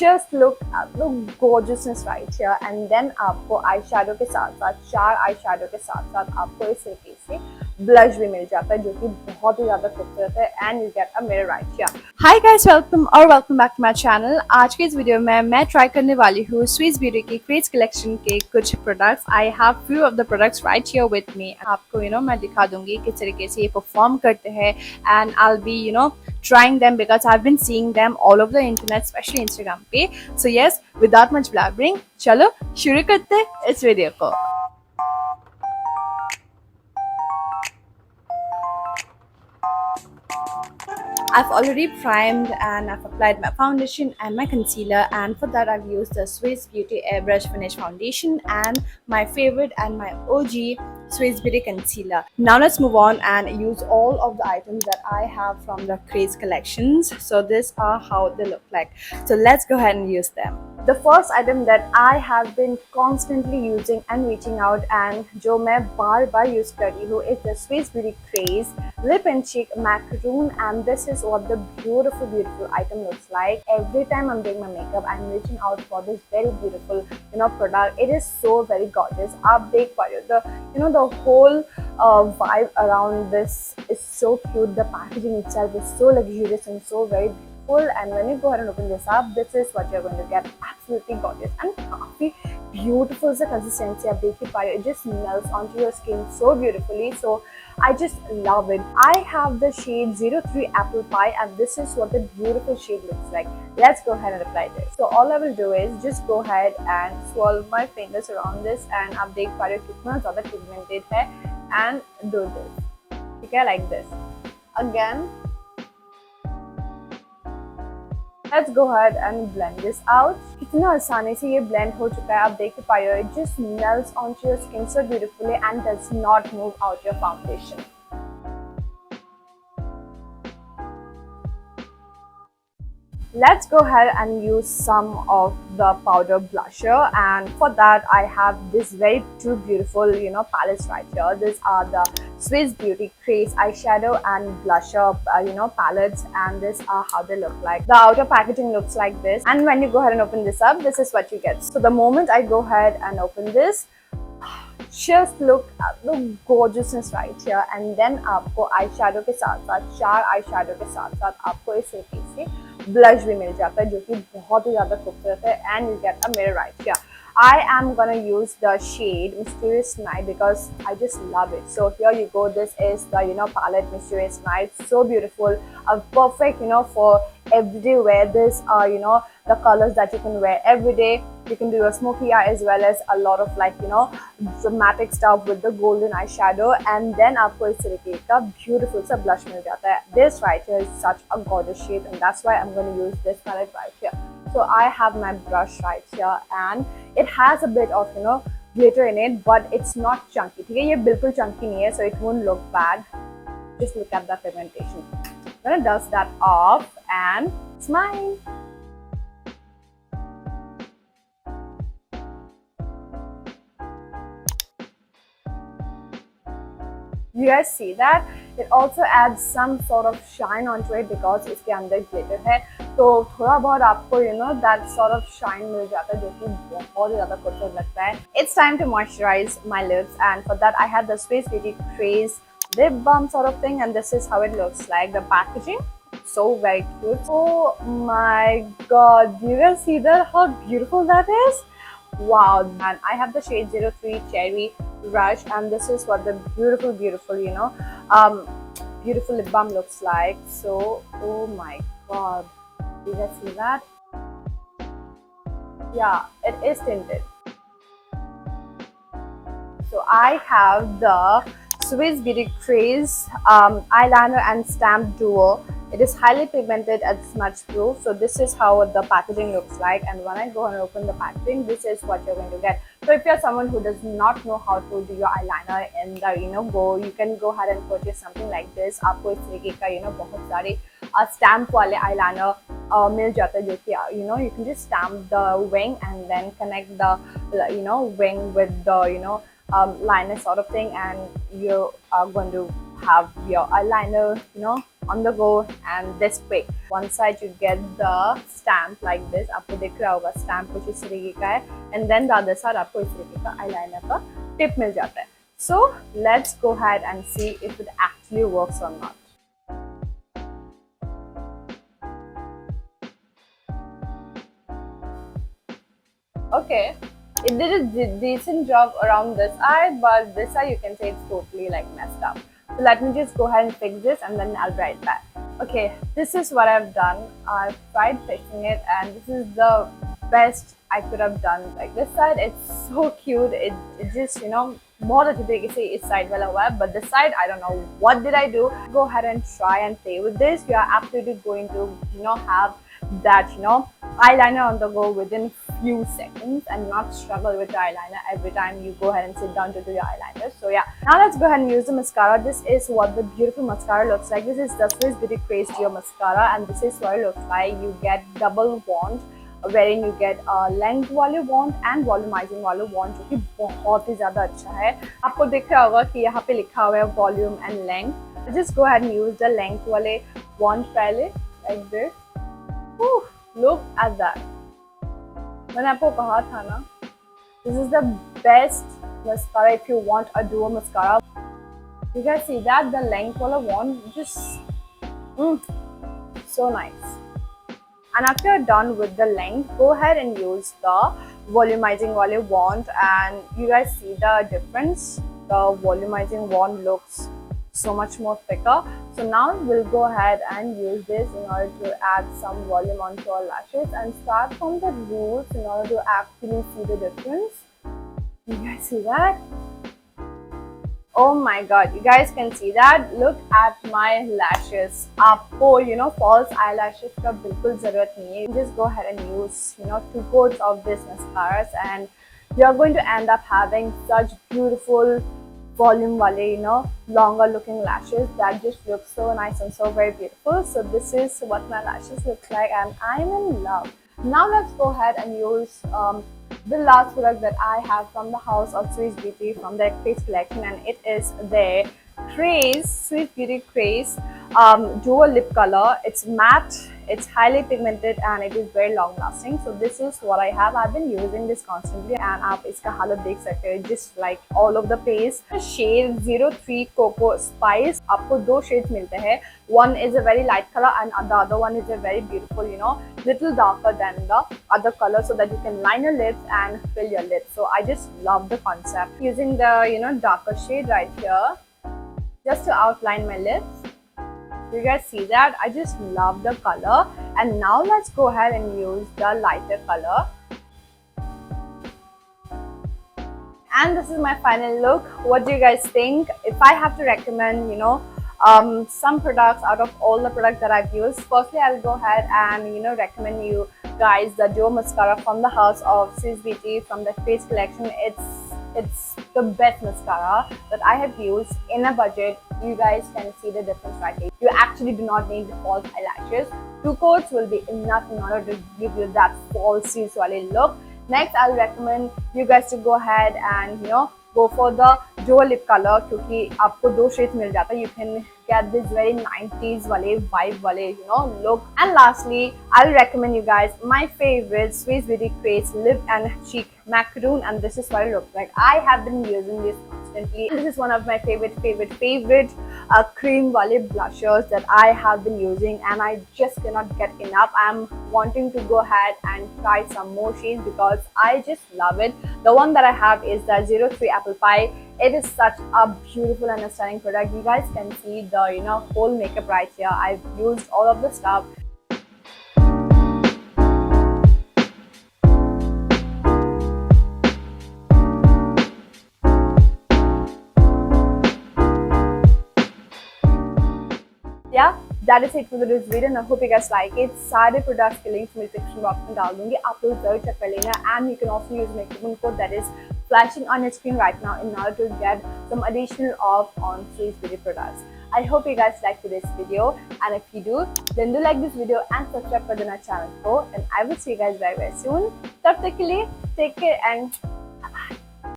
just look at the gorgeousness right here. And then आपको eye shadow के साथ साथ 4 आई शेडो के साथ साथ आपको इस तरीके से ब्लश भी मिल जाता है जो कि बहुत ही ज़्यादा खूबसूरत है. And you get a mirror right here. Hi guys, welcome back to my channel. आज के इस वीडियो में मैं ट्राई करने वाली हूँ स्विस ब्यूटी की क्रेज कलेक्शन के कुछ products. I have few of the products right here with me. आपको मैं दिखा दूंगी किस तरीके से ये परफॉर्म करते हैं. And I will be trying them because I've been seeing them all over the internet, especially Instagram पे. So yes, without much blabbering, चलो शुरू करते हैं इस वीडियो को. I've already primed and I've applied my foundation and my concealer, and for that I've used the Swiss Beauty Airbrush Finish Foundation and my favorite and my OG Swiss Beauty Concealer. Now let's move on and use all of the items that I have from the Craze collections. So these are how they look like. So let's go ahead and use them. The first item that I have been constantly using and reaching out and जो मैं बार use कर रही हूँ is the Swiss Beauty Craze Lip and Cheek Macaroon, and this is what the beautiful item looks like. Every time I'm doing my makeup, I'm reaching out for this very beautiful product. It is so very gorgeous. आप देख पा रहे हो the whole vibe around this is so cute. The packaging itself is so luxurious and so very beautiful. And when you go ahead and open this up, this is what you're going to get. Absolutely gorgeous and काफी beautiful सा consistency. आप देख ही पा रहे हो. It just melts onto your skin so beautifully. So I just love it. I have the shade 03 Apple Pie, and this is what the beautiful shade looks like. Let's go ahead and apply this. So all I will do is just go ahead and swirl my fingers around this, and आप देख पा रहे हो कितना ज़्यादा pigmented है. And do this. ठीक है, like this. Again. Let's go ahead and blend this out. कितना आसानी से ये blend हो चुका है. आप देख पा रहे हो. It just melts onto your skin so beautifully and does not move out your foundation. Let's go ahead and use some of the powder blusher, and for that I have this very two beautiful palettes right here. These are the Swiss Beauty Craze eyeshadow and blusher palettes, and these are how they look like. The outer packaging looks like this, and when you go ahead and open this up, this is what you get. So the moment I go ahead and open this, just look at the gorgeousness right here. And then आपको eye shadow के साथ साथ 4 eye shadow के साथ साथ आपको इस तरीके से ब्लश भी मिल जाता है जो कि बहुत ही ज़्यादा खूबसूरत है. And you get a mirror right here. I am gonna use the shade Mysterious Night because I just love it. So here you go. This is the palette Mysterious Night. So beautiful, perfect for everyday wear. This are the colors that you can wear every day. You can do a smoky eye as well as a lot of dramatic stuff with the golden eyeshadow, and then आपको इस तरीके का beautiful सा blush मिल जाता है. This right here is such a gorgeous shade, and that's why I'm going to use this palette right here. So I have my brush right here, and it has a bit of glitter in it, but it's not chunky. ठीक है, ये बिल्कुल chunky नहीं है, so it won't look bad. Just look at the pigmentation. I'm gonna dust that off and smile. You guys see that? It also adds some sort of shine onto it because इसके अंदर glitter है, तो थोड़ा बहुत आपको that sort of shine मिल जाता है जो कि बहुत ज़्यादा खूबसूरत लगता है. It's time to moisturize my lips, and for that I have the Swiss Beauty Craze lip balm sort of thing, and this is how it looks like. The packaging, so very cute. Oh my god, do you guys see that? How beautiful that is? Wow. And I have the shade 03 Cherry Rush, and this is what the beautiful beautiful lip balm looks like. So oh my god, do you guys see that? Yeah, it is tinted. So I have the Swiss Beauty Craze eyeliner and stamp duo. It is highly pigmented and smudge proof. So this is how the packaging looks like, and when I go and open the packaging, this is what you're going to get. So if you're someone who does not know how to do your eyeliner in the you can go ahead and purchase something like this. आपको इस तरीके का बहुत सारे stamp वाले eyeliner मिल जाता है जो कि you can just stamp the wing and then connect the wing with the liner sort of thing, and you are going to have your eyeliner, on the go and this quick. One side you get the stamp like this, आपको दिख रहा होगा stamp कुछ इस तरीके का है, and then the other side आपको इस तरीके का eyeliner का tip मिल जाता है. So let's go ahead and see if it actually works or not. Okay, it did a decent job around this eye, but this eye you can say it's totally like messed up. So let me just go ahead and fix this and then I'll write back. Okay, this is what I've done. I've tried fixing it and this is the best I could have done. Like this side, it's so cute. It just, बहुत अच्छे तरीके से इस side वाला हुआ है, but this side, I don't know what did I do. Go ahead and try and play with this. You are absolutely going to, have that, eyeliner on the go within few seconds and not struggle with the eyeliner every time you go ahead and sit down to do your eyeliner. So yeah, now let's go ahead and use the mascara. This is what the beautiful mascara looks like. This is the Swiss Beauty Craze Duo Mascara and this is what it looks like. You get double wand wherein you get a length वाले wand and volumizing वाले wand जो कि बहुत ही ज़्यादा अच्छा है. आपको दिख रहा होगा कि यहाँ पे लिखा हुआ है volume and length. Just go ahead and use the length वाले wand पहले like this. Look at that. मैंने आपको कहा था ना, this is the best mascara if you want a duo mascara. You guys see that the length वाला wand just so nice. And after you're done with the length, go ahead and use the volumizing wale wand and you guys see the difference. The volumizing wand looks so much more thicker. So now we'll go ahead and use this in order to add some volume onto our lashes and start from the roots in order to actually see the difference. You guys see that? Oh my god, you guys can see that. Look at my lashes. आपको false eyelashes का बिल्कुल ज़रूरत नहीं है. Just go ahead and use 2 coats of this mascaras and you're going to end up having such beautiful volume wale longer looking lashes that just look so nice and so very beautiful. So this is what my lashes look like and I'm in love. Now let's go ahead and use the last product that I have from the house of Swiss Beauty from their Craze collection and it is their Swiss Beauty Craze dual lip color. It's matte, it's highly pigmented and it is very long lasting. So this is what I have. I've been using this constantly and आप इसका हालत देख सकते हैं just like all of the place. Shade 03 Cocoa Spice. आपको 2 shades मिलते हैं. One is a very light color and the other one is a very beautiful, little darker than the other color so that you can line your lips and fill your lips. So I just love the concept. Using the, darker shade right here just to outline my lips. You guys see that? I just love the color. And now let's go ahead and use the lighter color. And this is my final look. What do you guys think? If I have to recommend, some products out of all the products that I've used, firstly I'll go ahead and recommend you guys the duo mascara from the house of Swiss Beauty from the Craze collection. It's the best mascara that I have used in a budget. You guys can see the difference right here. You actually do not need false eyelashes. 2 coats will be enough in order to give you that false wale look. Next, I'll recommend you guys to go ahead and go for the dual lip color क्योंकि आपको 2 shades मिल जाता है. You can get this very 90s wale vibe wale look. And lastly, I'll recommend you guys my favorite Swiss Beauty Craze lip and cheek macaroon and this is what it looks like. I have been using this constantly. This is one of my favorite cream wale blushers that I have been using and I just cannot get enough. I'm wanting to go ahead and try some more shades because I just love it. The one that I have is the 03 Apple Pie. It is such a beautiful and a stunning product. You guys can see the whole makeup right here. I've used all of the stuff. Yeah, that is it for this video and I hope you guys like it. सारे products के links मैं description box में डाल दूँगी. आप लोग जरूर check कर लेना and you can also use my coupon code that is flashing on your screen right now in order to get some additional off on Swiss Beauty products. I hope you guys liked today's video and if you do, then do like this video and subscribe for the channel and I will see you guys very soon. तब तक के लिए take care and